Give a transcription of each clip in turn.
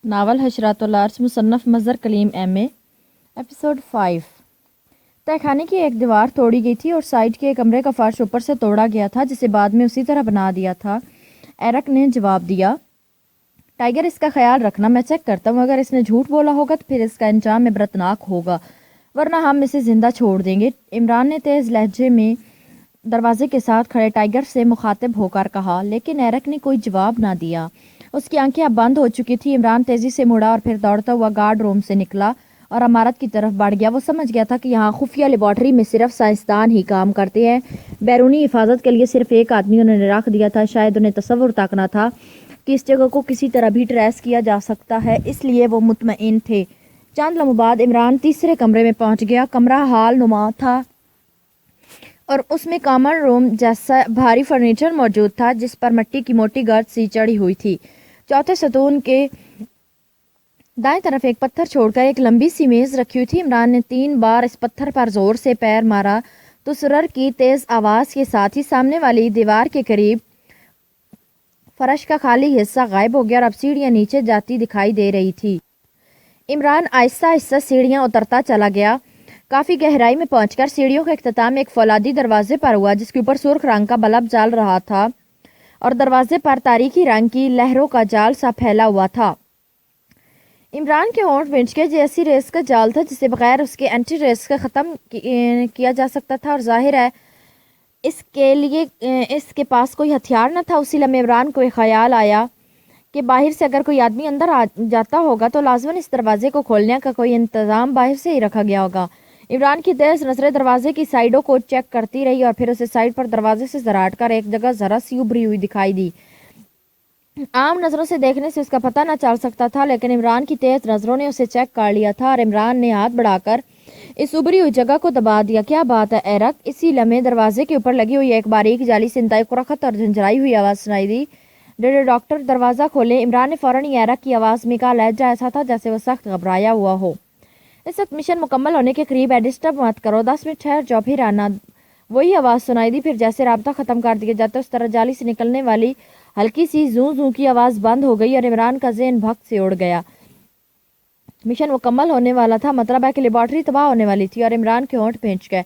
Novel حشرات الارض مصنف مظہر کلیم M اے episode 5 تہہ خانے کی ایک دیوار توڑی گئی تھی اور سائڈ کے کمرے کا فرش اوپر سے توڑا گیا تھا جسے بعد میں اسی طرح بنا دیا تھا۔ ایرک نے جواب دیا، ٹائیگر اس کا خیال رکھنا، میں چیک کرتا ہوں، اگر اس نے جھوٹ بولا ہوگا تو پھر اس کا انجام عبرتناک ہوگا ورنہ ہم اسے زندہ چھوڑ دیں گے۔ عمران نے تیز لہجے میں دروازے کے ساتھ کھڑے ٹائیگر سے مخاطب ہو کر کہا، لیکن ایرک نے کوئی جواب نہ دیا۔ اس کی آنکھیں اب بند ہو چکی تھی۔ عمران تیزی سے مڑا اور پھر دوڑتا ہوا گارڈ روم سے نکلا اور عمارت کی طرف بڑھ گیا۔ وہ سمجھ گیا تھا کہ یہاں خفیہ لیبارٹری میں صرف سائنسدان ہی کام کرتے ہیں۔ بیرونی حفاظت کے لیے صرف ایک آدمی انہوں نے رکھ دیا تھا۔ شاید انہیں تصور تک نہ تھا کہ اس جگہ کو کسی طرح بھی ٹریس کیا جا سکتا ہے، اس لیے وہ مطمئن تھے۔ چند لمحوں بعد عمران تیسرے کمرے میں پہنچ گیا۔ کمرہ ہال نما تھا اور اس میں کامن روم جیسا بھاری فرنیچر موجود تھا جس پر مٹی کی موٹی گرد سی چڑھی ہوئی تھی۔ چوتھے ستون کے دائیں طرف ایک پتھر چھوڑ کر ایک لمبی سی میز رکھی ہوئی تھی۔ عمران نے 3 بار اس پتھر پر زور سے پیر مارا تو سرر کی تیز آواز کے ساتھ ہی سامنے والی دیوار کے قریب فرش کا خالی حصہ غائب ہو گیا اور اب سیڑھیاں نیچے جاتی دکھائی دے رہی تھی۔ عمران آہستہ آہستہ سیڑھیاں اترتا چلا گیا۔ کافی گہرائی میں پہنچ کر سیڑھیوں کا اختتام ایک فولادی دروازے پر ہوا جس کے اوپر سرخ رنگ کا بلب جل رہا تھا اور دروازے پر تاریکی رنگ کی لہروں کا جال سا پھیلا ہوا تھا۔ عمران کے ہونٹ بھنچ کے ایسی ریس کا جال تھا جسے بغیر اس کے اینٹی ریس کا ختم کیا جا سکتا تھا، اور ظاہر ہے اس کے لیے اس کے پاس کوئی ہتھیار نہ تھا۔ اسی لمحے عمران کو ایک خیال آیا کہ باہر سے اگر کوئی آدمی اندر آ جاتا ہوگا تو لازماً اس دروازے کو کھولنے کا کوئی انتظام باہر سے ہی رکھا گیا ہوگا۔ عمران کی تیز نظریں دروازے کی سائڈوں کو چیک کرتی رہی اور پھر اسے سائڈ پر دروازے سے ذرا ہٹ کر ایک جگہ ذرا سی ابھری ہوئی دکھائی دی۔ عام نظروں سے دیکھنے سے اس کا پتہ نہ چل سکتا تھا، لیکن عمران کی تیز نظروں نے اسے چیک کر لیا تھا اور عمران نے ہاتھ بڑھا کر اس ابھری ہوئی جگہ کو دبا دیا۔ کیا بات ہے ایرک؟ اسی لمحے دروازے کے اوپر لگی ہوئی ایک باریک جالی سے انتہائی قرخت اور جھنجھلائی ہوئی آواز سنائی دی، ڈاکٹر دروازہ کھولیں۔ عمران نے فوراً ایرک کی آواز میں کہا، لہجہ ایسا تھا جیسے وہ سخت گھبرایا ہوا ہو۔ اس وقت مشن مکمل ہونے کے قریب ہے، ڈسٹرب مت کرو، 10 منٹ ٹھہر جاؤ پھر آنا۔ وہی آواز سنائی دی، پھر جیسے رابطہ ختم کر دیا جاتا اس طرح جالی سے نکلنے والی ہلکی سی زوں زوں کی آواز بند ہو گئی اور عمران کا ذہن بھگت سے اڑ گیا۔ مشن مکمل ہونے والا تھا، مطلب ہے کہ لیبارٹری تباہ ہونے والی تھی، اور عمران کے ہونٹ بھینچ گئے،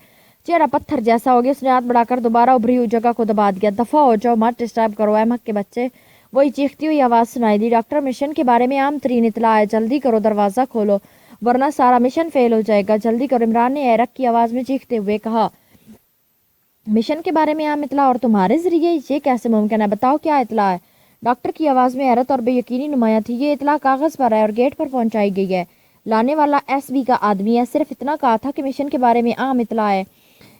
چہرہ پتھر جیسا ہو گیا۔ اس نے ہاتھ بڑھا کر دوبارہ ابھری ہوئی جگہ کو دبا دیا۔ دفع ہو جاؤ، مت ڈسٹرب کرو احمق کے بچے، وہی چیختی ہوئی آواز سنائی دی، ڈاکٹر مشن کے بارے میں عام ترین اطلاع ہے، جلدی کرو، دروازہ کھولو ورنہ سارا مشن فیل ہو جائے گا، جلدی کرو۔ عمران نے ایرک کی آواز میں چیختے ہوئے کہا، مشن کے بارے میں عام اطلاع اور تمہارے ذریعے؟ یہ کیسے ممکن ہے؟ بتاؤ کیا اطلاع ہے؟ ڈاکٹر کی آواز میں حیرت اور بے یقینی نمایاں تھی۔ یہ اطلاع کاغذ پر ہے اور گیٹ پر پہنچائی گئی ہے، لانے والا ایس بی کا آدمی ہے، صرف اتنا کہا تھا کہ مشن کے بارے میں عام اطلاع ہے،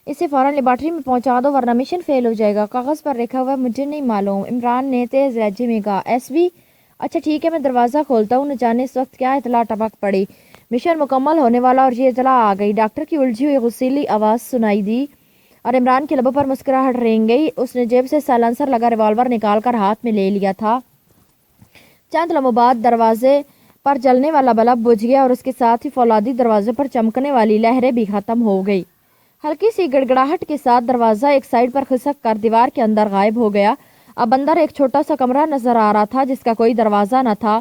اسے فوراً لیبارٹری میں پہنچا دو ورنہ مشن فیل ہو جائے گا۔ کاغذ پر لکھا ہوا مجھے نہیں معلوم، عمران نے تیز لہجے میں کہا۔ S B? اچھا ٹھیک ہے، میں دروازہ کھولتا ہوں، نہ جانے اس وقت کیا اطلاع ٹپک پڑی۔ مشن مکمل ہونے والا اور یہ اطلاع آ گئی، ڈاکٹر کی الجھی ہوئی غصیلی آواز سنائی دی اور عمران کے لبوں پر مسکراہٹ رنگ گئی۔ اس نے جیب سے سائلنسر لگا ریوالور نکال کر ہاتھ میں لے لیا تھا۔ چند لمحوں بعد دروازے پر جلنے والا بلب بجھ گیا اور اس کے ساتھ ہی فولادی دروازے پر چمکنے والی لہریں بھی ختم ہو گئی۔ ہلکی سی گڑگڑاہٹ کے ساتھ دروازہ ایک سائڈ پر کھسک کر دیوار کے اندر غائب ہو گیا۔ اب اندر ایک چھوٹا سا کمرہ نظر آ رہا تھا جس کا کوئی دروازہ نہ تھا۔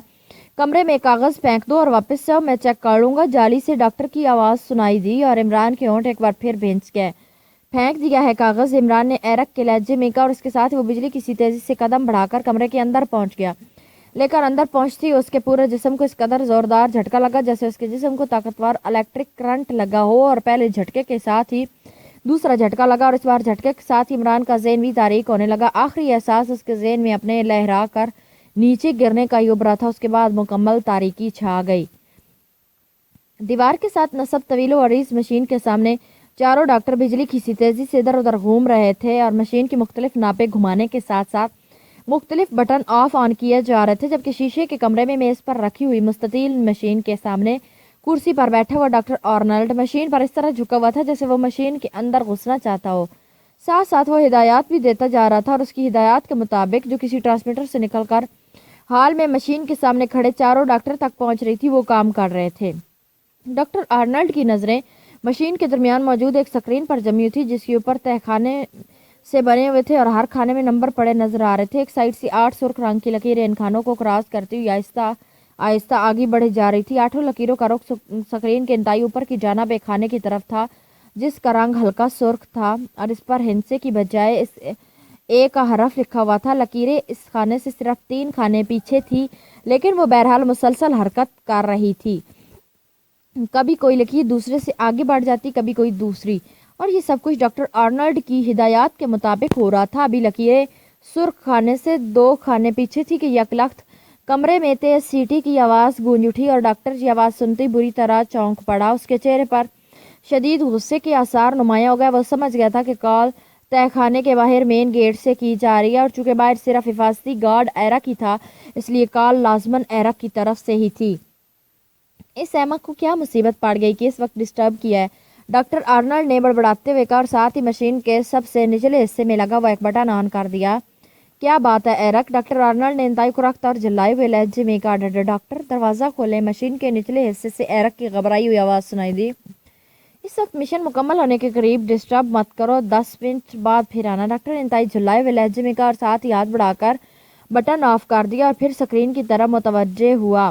کمرے میں کاغذ پھینک دو اور واپس جاؤ، میں چیک کر لوں گا، جالی سے ڈاکٹر کی آواز سنائی دی اور عمران کے ہونٹ ایک بار پھر بھینچ گئے۔ پھینک دیا ہے کاغذ، عمران نے ایرک کے لہجے میں کہا اور اس کے ساتھ وہ بجلی کسی تیزی سے قدم بڑھا کر کمرے کے اندر پہنچ گیا، لیکن اندر پہنچتے ہی اس کے پورے جسم کو اس قدر زوردار جھٹکا لگا جیسے اس کے جسم کو طاقتور الیکٹرک کرنٹ لگا ہو، اور پہلے جھٹکے کے ساتھ ہی دوسرا جھٹکا لگا اور اس بار جھٹکے کے ساتھ ہی عمران کا ذہن بھی تاریک ہونے لگا۔ آخری احساس اس کے ذہن میں اپنے لہرا کر نیچے گرنے کا ہی ابھرا تھا، اس کے بعد مکمل تاریکی چھا گئی۔ دیوار کے ساتھ نصب طویل و عریض مشین کے سامنے چاروں ڈاکٹر بجلی کسی تیزی سے ادھر ادھر گھوم رہے تھے اور مشین کی مختلف ناپیں گھمانے کے ساتھ ساتھ مختلف بٹن آف آن کیے جا رہے تھے، جبکہ شیشے کے کمرے میں میز پر رکھی ہوئی مستطیل مشین کے سامنے کرسی پر بیٹھا ہوا ڈاکٹر آرنلڈ مشین پر اس طرح جھکا ہوا تھا جیسے وہ مشین کے اندر گھسنا چاہتا ہو، ساتھ ساتھ وہ ہدایات بھی دیتا جا رہا تھا اور اس کی ہدایات کے مطابق جو کسی ٹرانسمیٹر سے نکل کر حال میں مشین کے سامنے کھڑے چاروں ڈاکٹر تک پہنچ رہی تھی، وہ کام کر رہے تھے۔ ڈاکٹر آرنلڈ کی نظریں مشین کے درمیان موجود ایک سکرین پر جمی ہوئی تھی جس کے اوپر تہہ خانے سے بنے ہوئے تھے اور ہر کھانے میں نمبر پڑے نظر آ رہے تھے۔ ایک سائڈ سے 8 سرخ رنگ کی لکیریں ان کھانوں کو کراس کرتی ہوئی آہستہ آہستہ آگے بڑھے جا رہی تھی۔ 8 لکیروں کا رخ سکرین کے انتہائی اوپر کی جانب ایک خانے کی طرف تھا جس کا رنگ ہلکا سرخ تھا اور اس پر ہندسے کی بجائے اس اے کا حرف لکھا ہوا تھا۔ لکیریں اس خانے سے صرف 3 خانے پیچھے تھی لیکن وہ بہرحال مسلسل حرکت کر رہی تھی۔ کبھی کوئی لکیر دوسرے سے آگے بڑھ جاتی، کبھی کوئی دوسری، اور یہ سب کچھ ڈاکٹر آرنلڈ کی ہدایات کے مطابق ہو رہا تھا۔ ابھی لکیریں سرخ خانے سے 2 خانے پیچھے تھی کہ یکلخت کمرے میں تیز سیٹی کی آواز گونج اٹھی اور ڈاکٹر یہ آواز سنتے بری طرح چونک پڑا۔ اس کے چہرے پر شدید غصے کے آثار نمایاں ہو گئے۔ وہ سمجھ گیا تھا کہ کال تہہ خانے کے باہر مین گیٹ سے کی جا رہی ہے اور چونکہ باہر صرف حفاظتی گارڈ ایرک ہی تھا اس لیے کال لازماً ایرک کی طرف سے ہی تھی۔ اس احمق کو کیا مصیبت پڑ گئی کہ اس وقت ڈسٹرب کیا ہے؟ ڈاکٹر آرنلڈ نے بڑبڑاتے ہوئے کہا اور ساتھ ہی مشین کے سب سے نچلے حصے میں لگا ہوا ایک بٹن آن کر دیا۔ کیا بات ہے ایرک؟ ڈاکٹر آرنلڈ نے انتہائی کرخت اور جلائے ہوئے لہجے میں کہا۔ ڈاکٹر دروازہ کھولیں۔ مشین کے نچلے حصے سے ایرک کی گھبرائی ہوئی آواز سنائی دی۔ اس وقت مشن مکمل ہونے کے قریب، ڈسٹرب مت کرو، 10 منٹ بعد پھر آنا۔ ڈاکٹر نے انتہائی جھلائے ہوئے لہجے میں کہا اور ساتھ ہی ہاتھ بڑھا کر بٹن آف کر دیا اور پھر سکرین کی طرف متوجہ ہوا۔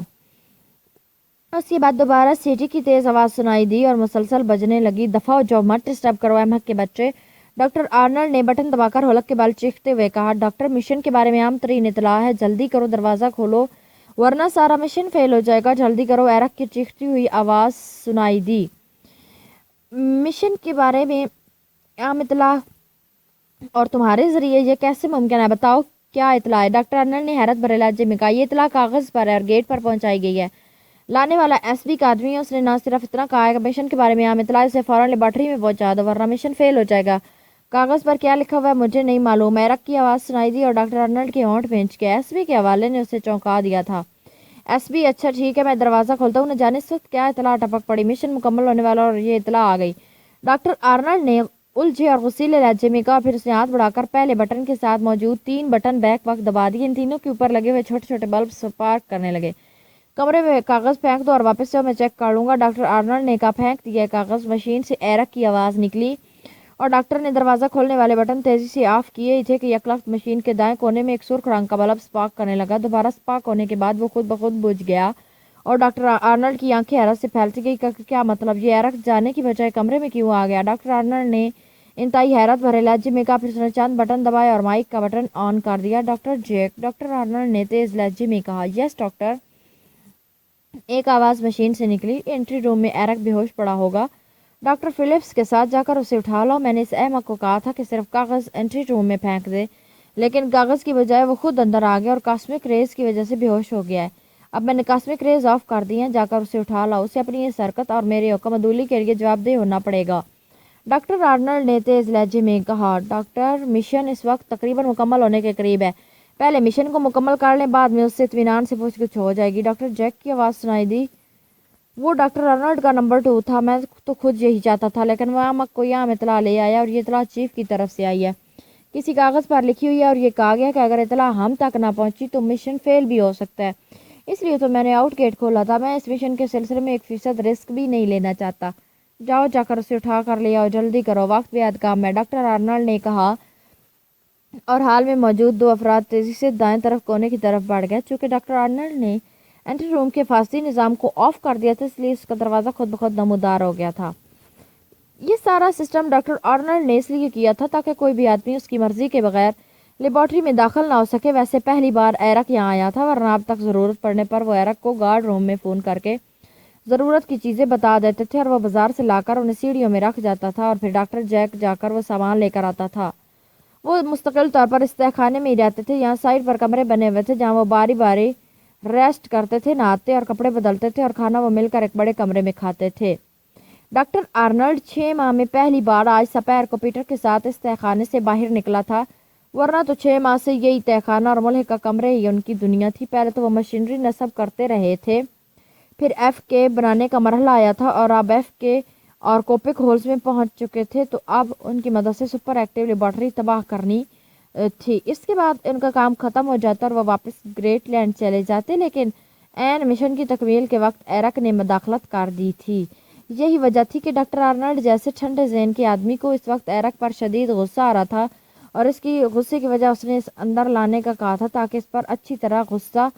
اس کے بعد دوبارہ سیٹی کی تیز آواز سنائی دی اور مسلسل بجنے لگی۔ دفعہ ہو جاؤ، مت ڈسٹرب کرو احمق کے بچے۔ ڈاکٹر آرنلڈ نے بٹن دبا کر ہولک کے بال چیختے ہوئے کہا۔ ڈاکٹر مشن کے بارے میں عام ترین اطلاع ہے، جلدی کرو، دروازہ کھولو ورنہ سارا مشن فیل ہو جائے گا، جلدی کرو، ایرک کی چیختی ہوئی آواز سنائی دی۔ مشن کے بارے میں عام اطلاع اور تمہارے ذریعے یہ کیسے ممکن ہے؟ بتاؤ کیا اطلاع ہے؟ ڈاکٹر آرنلڈ نے حیرت بھرے لہجے میں کہا۔ یہ اطلاع کاغذ پر ہے اور گیٹ پر پہنچائی گئی ہے۔ لانے والا ایس بی کا آدمی ہے، اس نے نہ صرف اتنا کہا ہے کہ مشن کے بارے میں عام اطلاع، اسے فوراً لیبارٹری میں پہنچا دو ورنہ مشن فیل ہو جائے گا۔ کاغذ پر کیا لکھا ہوا ہے مجھے نہیں معلوم۔ ایرک کی آواز سنائی دی اور ڈاکٹر آرنلڈ کے ہونٹ بھینچ گئے۔ ایس بی کے حوالے نے اسے چونکا دیا تھا۔ ایس بی اچھا ٹھیک ہے، میں دروازہ کھولتا ہوں، نہ جانے اس وقت کیا اطلاع ٹپک پڑی۔ مشن مکمل ہونے والا اور یہ اطلاع آ گئی، ڈاکٹر آرنلڈ نے الجھے اور غصیلے لہجے میں کہا۔ پھر اس نے ہاتھ بڑھا کر پہلے بٹن کے ساتھ موجود 3 بٹن بیک وقت دبا دیے۔ ان تینوں کے اوپر لگے ہوئے چھوٹے چھوٹے بلب سپارک کرنے لگے۔ کمرے میں کاغذ پھینک دو اور واپس سے میں چیک کر لوں گا، ڈاکٹر آرنلڈ نے کہا۔ پھینک دیا کاغذ۔ مشین سے ایرک کی آواز نکلی اور ڈاکٹر نے دروازہ کھولنے والے بٹن تیزی سے آف کیے ہی تھے کہ یکلخت مشین کے دائیں کونے میں ایک سرخ رنگ کا بلب سپارک کرنے لگا۔ دوبارہ سپارک ہونے کے بعد وہ خود بخود بجھ گیا اور ڈاکٹر آرنلڈ کی آنکھیں حیرت سے پھیلتی گئی۔ کیا مطلب؟ یہ ایرک جانے کی بجائے کمرے میں کیوں آ گیا؟ ڈاکٹر آرنلڈ نے انتہائی حیرت بھرے لہجے میں کہا۔ پھر اس نے چند بٹن دبائے اور مائک کا بٹن آن کر دیا۔ ڈاکٹر جیک، ڈاکٹر آرنلڈ نے تیز لہجے میں کہا۔ یس ڈاکٹر۔ ایک آواز مشین سے نکلی۔ انٹری روم میں ایرک بے ہوش پڑا ہوگا، ڈاکٹر فلپس کے ساتھ جا کر اسے اٹھا لاؤ۔ میں نے اس احمق کو کہا تھا کہ صرف کاغذ انٹری روم میں پھینک دے، لیکن کاغذ کی بجائے وہ خود اندر آ گیا اور کاسمک ریز کی وجہ سے بے ہوش ہو گیا ہے۔ اب میں نے کاسمک ریز آف کر دی ہیں، جا کر اسے اٹھا لاؤ، اسے اپنی اس حرکت اور میرے حکم عدولی کے لیے جواب دہ ہونا پڑے گا، ڈاکٹر آرنلڈ نے تیز لہجے میں کہا۔ ڈاکٹر مشن اس وقت تقریباً مکمل ہونے کے قریب ہے، پہلے مشن کو مکمل کر لیں، بعد میں اس سے اطمینان سے پوچھ گچھ ہو جائے گی۔ ڈاکٹر جیک کی آواز سنائی دی۔ وہ ڈاکٹر آرنلڈ کا نمبر 2 تھا، میں تو خود یہی چاہتا تھا، لیکن وہ احمق کوئی عام اطلاع لے آیا اور یہ اطلاع چیف کی طرف سے آئی ہے، کسی کاغذ پر لکھی ہوئی ہے اور یہ کہا گیا کہ اگر اطلاع ہم تک نہ پہنچی تو مشن فیل بھی ہو سکتا ہے، اس لیے تو میں نے آؤٹ گیٹ کھولا تھا۔ میں اس مشن کے سلسلے میں 1% رسک بھی نہیں لینا چاہتا۔ جاؤ جا کر اسے اٹھا کر لے آؤ، جلدی کرو، وقت بے حد کام ہے، ڈاکٹر آرنلڈ نے کہا اور حال میں موجود 2 افراد تیزی سے دائیں طرف کونے کی طرف بڑھ گئے۔ چونکہ ڈاکٹر آرنلڈ نے انٹری روم کے حفاظتی نظام کو آف کر دیا تھا اس لیے اس کا دروازہ خود بخود نمودار ہو گیا تھا۔ یہ سارا سسٹم ڈاکٹر آرنلڈ نے اس لیے کیا تھا تاکہ کوئی بھی آدمی اس کی مرضی کے بغیر لیبارٹری میں داخل نہ ہو سکے۔ ویسے پہلی بار ایرک یہاں آیا تھا، ورنہ اب تک ضرورت پڑنے پر وہ ایرک کو گارڈ روم میں فون کر کے ضرورت کی چیزیں بتا دیتے تھے اور وہ بازار سے لا کر انہیں سیڑھیوں میں رکھ جاتا تھا اور پھر ڈاکٹر جیک جا کر وہ سامان لے کر آتا تھا۔ وہ مستقل طور پر اس تہہ خانے میں ہی رہتے تھے، یہاں سائڈ پر کمرے بنے ہوئے تھے جہاں وہ باری باری ریسٹ کرتے تھے، نہاتے اور کپڑے بدلتے تھے اور کھانا وہ مل کر ایک بڑے کمرے میں کھاتے تھے۔ ڈاکٹر آرنلڈ 6 ماہ میں پہلی بار آج سپیر کو پیٹر کے ساتھ اس تہہ خانے سے باہر نکلا تھا، ورنہ تو 6 ماہ سے یہی تہہ خانہ اور ملحقہ کمرے ہی ان کی دنیا تھی۔ پہلے تو وہ مشینری نصب کرتے رہے تھے، پھر ایف کے بنانے کا مرحلہ آیا تھا اور اب ایف کے اور کوپک ہولز میں پہنچ چکے تھے، تو اب ان کی مدد سے سپر ایکٹیو لیبارٹری تباہ کرنی تھی۔ اس کے بعد ان کا کام ختم ہو جاتا اور وہ واپس گریٹ لینڈ چلے جاتے، لیکن عین مشن کی تکمیل کے وقت ایرک نے مداخلت کر دی تھی۔ یہی وجہ تھی کہ ڈاکٹر آرنلڈ جیسے ٹھنڈے ذہن کے آدمی کو اس وقت ایرک پر شدید غصہ آ رہا تھا اور اس کی غصے کی وجہ اس نے اس اندر لانے کا کہا تھا تاکہ اس پر اچھی طرح غصہ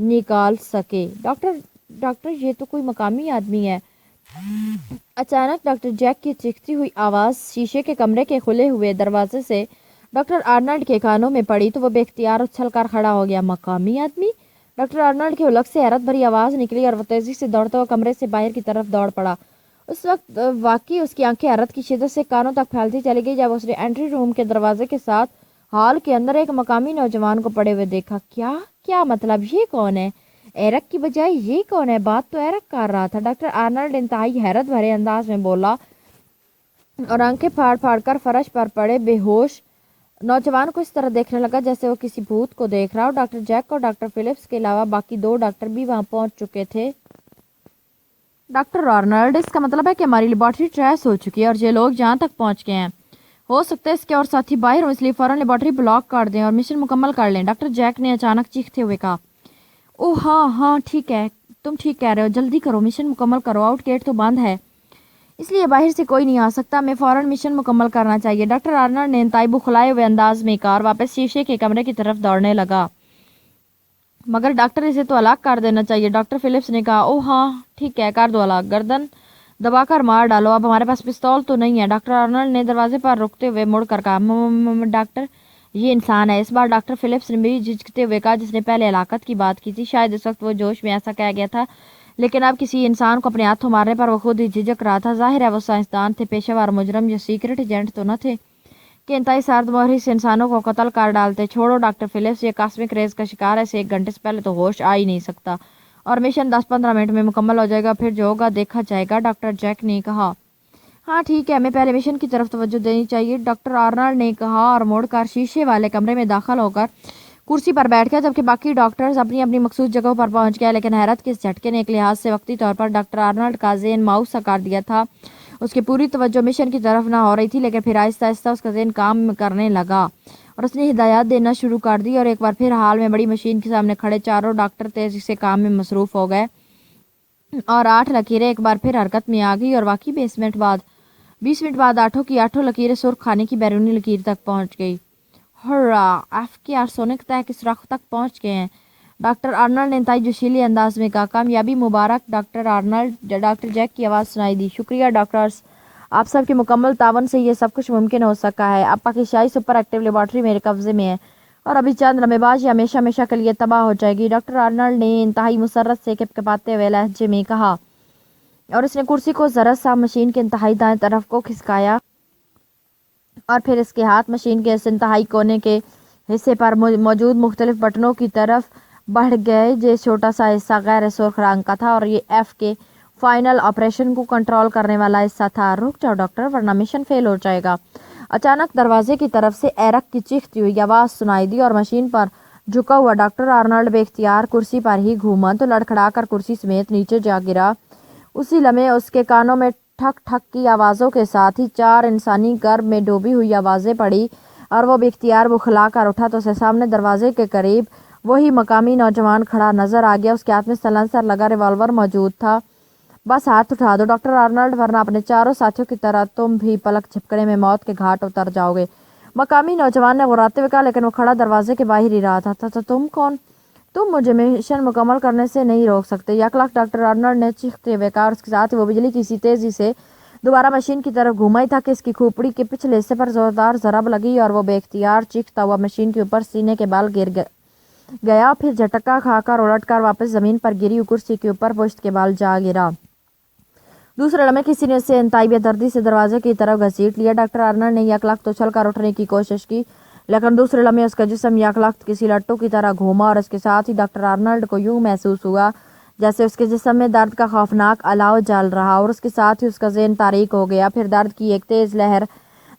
نکال سکے۔ ڈاکٹر یہ تو کوئی مقامی آدمی ہے۔ اچانک ڈاکٹر جیک کی چیختی ہوئی آواز شیشے کے کمرے کے کھلے ہوئے دروازے سے ڈاکٹر آرنلڈ کے کانوں میں پڑی تو وہ بے اختیار اچھل کر کھڑا ہو گیا۔ مقامی آدمی؟ ڈاکٹر آرنلڈ کے حلق سے حیرت بھری آواز نکلی اور وہ تیزی سے دوڑتا ہوا کمرے سے باہر کی طرف دوڑ پڑا۔ اس وقت واقعی اس کی آنکھیں حیرت کی شدت سے کانوں تک پھیلتی چلی گئی جب اس نے انٹری روم کے دروازے کے ساتھ ہال کے اندر ایک مقامی نوجوان کو پڑے ہوئے دیکھا۔ کیا مطلب؟ یہ کون ہے؟ ایرک کی بجائے یہ کون ہے؟ بات تو ایرک کر رہا تھا۔ ڈاکٹر آرنلڈ انتہائی حیرت بھرے انداز میں بولا اور آنکھیں پھاڑ پھاڑ کر فرش پر پڑے بے ہوش نوجوان کو اس طرح دیکھنے لگا جیسے وہ کسی بھوت کو دیکھ رہا ہو۔ ڈاکٹر جیک اور ڈاکٹر فلپس کے علاوہ باقی 2 ڈاکٹر بھی وہاں پہنچ چکے تھے۔ ڈاکٹر آرنلڈ، اس کا مطلب ہے کہ ہماری لیبارٹری ٹریس ہو چکی ہے اور یہ لوگ جہاں تک پہنچ گئے ہیں ہو سکتا ہے اس کے اور ساتھی باہر ہوں، اس لیے فوراً لیبارٹری بلاک کر دیں اور مشن مکمل کر لیں، ڈاکٹر جیک نے اچانک چیختے ہوئے کہا۔ اوہ ہاں ٹھیک ہے، تم ٹھیک کہہ رہے ہو، جلدی کرو، مشن مکمل کرو، آؤٹ گیٹ تو بند ہے اس لیے باہر سے کوئی نہیں آ سکتا، ہمیں فوراً مشن مکمل کرنا چاہیے، ڈاکٹر آرنلڈ نے انتہائی بخلائے ہوئے انداز میں کہا اور واپس شیشے کے کمرے کی طرف دوڑنے لگا۔ مگر ڈاکٹر اسے تو الگ کر دینا چاہیے، ڈاکٹر فلپس نے کہا۔ اوہ ہاں ٹھیک ہے، کر دو الگ، گردن دبا کر مار ڈالو، اب ہمارے پاس پستول تو نہیں ہے، ڈاکٹر آرنلڈ نے دروازے پر رکتے ہوئے مڑ کر کہا۔ ڈاکٹر یہ انسان ہے، اس بار ڈاکٹر فلپس نے بھی جھجکتے ہوئے کہا جس نے پہلے ہلاکت کی بات کی تھی۔ شاید اس وقت وہ جوش میں ایسا کہہ گیا تھا لیکن اب کسی انسان کو اپنے ہاتھوں مارنے پر وہ خود ہی جھجک رہا تھا۔ ظاہر ہے وہ سائنسدان تھے، پیشہ ور مجرم یا سیکرٹ ایجنٹ تو نہ تھے کہ انتہائی سرد مہری سے انسانوں کو قتل کر ڈالتے۔ چھوڑو ڈاکٹر فلپس، یہ کاسمک ریز کا شکار ہے، اسے 1 گھنٹے سے پہلے تو ہوش آ ہی نہیں سکتا اور مشن 10-15 منٹ میں مکمل ہو جائے گا، پھر جو ہوگا دیکھا جائے گا، ڈاکٹر جیک نے کہا۔ ہاں ٹھیک ہے، ہمیں پہلے مشن کی طرف توجہ دینی چاہیے، ڈاکٹر آرنلڈ نے کہا اور مڑ کر شیشے والے کمرے میں داخل ہو کر کرسی پر بیٹھ گیا جبکہ باقی ڈاکٹرز اپنی اپنی مخصوص جگہوں پر پہنچ گئے۔ لیکن حیرت کے اس جھٹکے نے ایک لحاظ سے وقتی طور پر ڈاکٹر آرنلڈ کا ذہن ماؤس سا کر دیا تھا۔ اس کی پوری توجہ مشن کی طرف نہ ہو رہی تھی لیکن پھر آہستہ آہستہ اس کا ذہن کام کرنے لگا اور اس نے ہدایات دینا شروع کر دی اور ایک بار پھر حال میں بڑی مشین کے سامنے کھڑے چاروں ڈاکٹر تیزی سے کام میں مصروف ہو گئے اور 8 لکیریں ایک بار پھر حرکت میں آ گئی اور واقعی 20 منٹ بعد 8 کی 8 لکیریں سرخ خانے کی بیرونی لکیر تک پہنچ گئی۔ ہرا، FKR سونک طے کے سوراخ تک پہنچ گئے ہیں، ڈاکٹر آرنلڈ نے انتہائی جوشیلے انداز میں کہا۔ کامیابی مبارک ڈاکٹر آرنلڈ، ڈاکٹر جیک کی آواز سنائی دی۔ شکریہ ڈاکٹرز، آپ سب کے مکمل تعاون سے یہ سب کچھ ممکن ہو سکا ہے۔ اب پاکیشائی سپر ایکٹیو لیبارٹری میرے قبضے میں ہے اور ابھی چند لمحے بعد یہ ہمیشہ ہمیشہ کے لیے تباہ ہو جائے گی، ڈاکٹر آرنلڈ نے انتہائی مسرت سے کپکپاتے ہوئے لہجے میں کہا اور اس نے کرسی کو ذرا سا مشین کے انتہائی دائیں طرف کو کھسکایا اور پھر اس کے ہاتھ مشین کے اس انتہائی کونے کے حصے پر موجود مختلف بٹنوں کی طرف بڑھ گئے۔ یہ چھوٹا سا حصہ غیر سرخ رنگ کا تھا اور یہ ایف کے فائنل آپریشن کو کنٹرول کرنے والا حصہ تھا۔ رک جاؤ ڈاکٹر، ورنہ مشن فیل ہو جائے گا۔ اچانک دروازے کی طرف سے ایرک کی چیختی ہوئی آواز سنائی دی اور مشین پر جھکا ہوا ڈاکٹر آرنلڈ بے اختیار کرسی پر ہی گھوما تو لڑکھڑا کر کرسی سمیت نیچے جا گرا۔ اسی لمحے اس کے کانوں میں ٹھک ٹھک کی آوازوں کے ساتھ ہی 4 انسانی گرب میں ڈوبی ہوئی آوازیں پڑی اور وہ بے اختیار بکھلا کر اٹھا تو اسے سامنے دروازے کے قریب وہی مقامی نوجوان کھڑا نظر آ گیا۔ اس کے ہاتھ میں سلنسر لگا ریوالور موجود تھا۔ بس ہاتھ اٹھا دو ڈاکٹر آرنلڈ، ورنہ اپنے چاروں ساتھیوں کی طرح تم بھی پلک جھپکنے میں موت کے گھاٹ اتر جاؤ گے، مقامی نوجوان نے غراتے ہوئے کہا، لیکن وہ کھڑا دروازے کے باہر ہی رہا تھا۔ تم کون؟ تم مجھے مشن مکمل کرنے سے نہیں روک سکتے، یک لخت ڈاکٹر آرنلڈ نے چیختے ہوئے کہا اور اس کے ساتھ ہی وہ بجلی کی سی تیزی سے دوبارہ مشین کی طرف گھوما ہی تھا کہ اس کی کھوپڑی کے پچھلے حصے پر زوردار ضرب لگی اور وہ بے اختیار چیختا ہوا مشین کے اوپر سینے کے بال گر گیا، پھر جھٹکا کھا کر الٹ کر واپس زمین پر گری ہوئی کرسی کے اوپر پشت کے بال جا گرا۔ دوسرے لمحے کسی نے اسے انتہائی بے دردی سے دروازے کی طرف گھسیٹ لیا۔ ڈاکٹر آرنلڈ نے یک لخت اچھل کر اٹھنے کی کوشش کی لیکن دوسرے لمحے اس کا جسم یک لخت کسی لٹو کی طرح گھوما اور اس کے ساتھ ہی ڈاکٹر آرنلڈ کو یوں محسوس ہوا جیسے اس کے جسم میں درد کا خوفناک الاؤ جل رہا اور اس کے ساتھ ہی اس کا ذہن تاریک ہو گیا۔ پھر درد کی ایک تیز لہر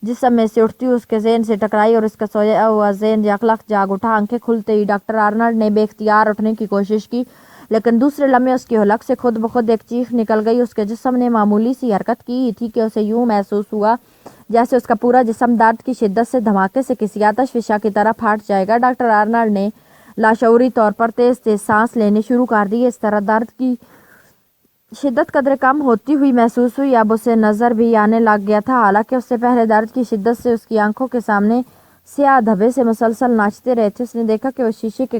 جسم میں سے اٹھتی اس کے ذہن سے ٹکرائی اور اس کا سویا ہوا ذہن یک لخت جاگ اٹھا۔ آنکھیں کھلتے ہی ڈاکٹر آرنلڈ نے بے اختیار اٹھنے کی کوشش کی لیکن دوسرے لمحے اس کے حلق سے خود بخود ایک چیخ نکل گئی۔ اس کے جسم نے معمولی سی حرکت کی ہی تھی کہ اسے یوں محسوس ہوا جیسے اس کا پورا جسم درد کی شدت سے دھماکے سے کسی آتش فشاں کی طرح پھٹ جائے گا۔ ڈاکٹر آرنلڈ نے لاشعوری طور پر تیز تیز سانس لینے شروع کر دی۔ اس طرح درد کی شدت قدرے کم ہوتی ہوئی محسوس ہوئی، اب اسے نظر بھی آنے لگ گیا تھا، حالانکہ اس سے پہلے درد کی شدت سے اس کی آنکھوں کے سامنے سیاہ دھبے سے مسلسل ناچتے رہے تھے۔ اس نے دیکھا کہ وہ شیشے کے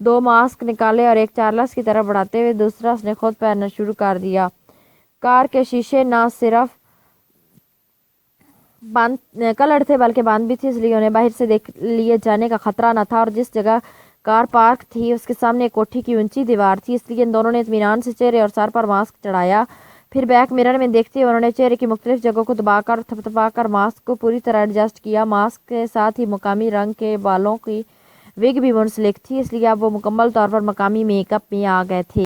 2 ماسک نکالے اور ایک چارلس کی طرف بڑھاتے ہوئے دوسرا اس نے خود پہننا شروع کر دیا۔ کار کے شیشے نہ صرف کلر تھے بلکہ بند بھی تھے، اس لیے انہیں باہر سے دیکھ لیے جانے کا خطرہ نہ تھا، اور جس جگہ کار پارک تھی اس کے سامنے ایک کوٹھی کی اونچی دیوار تھی، اس لیے ان دونوں نے اطمینان سے چہرے اور سر پر ماسک چڑھایا۔ پھر بیک مرر میں دیکھتے ہوئے انہوں نے چہرے کی مختلف جگہوں کو دبا کر تھپتھپا کر ماسک کو پوری طرح ایڈجسٹ کیا۔ ماسک کے ساتھ ہی مقامی رنگ کے بالوں کی وگ بھی منسلک تھی، اس لیے اب وہ مکمل طور پر مقامی میک اپ میں آ گئے تھے۔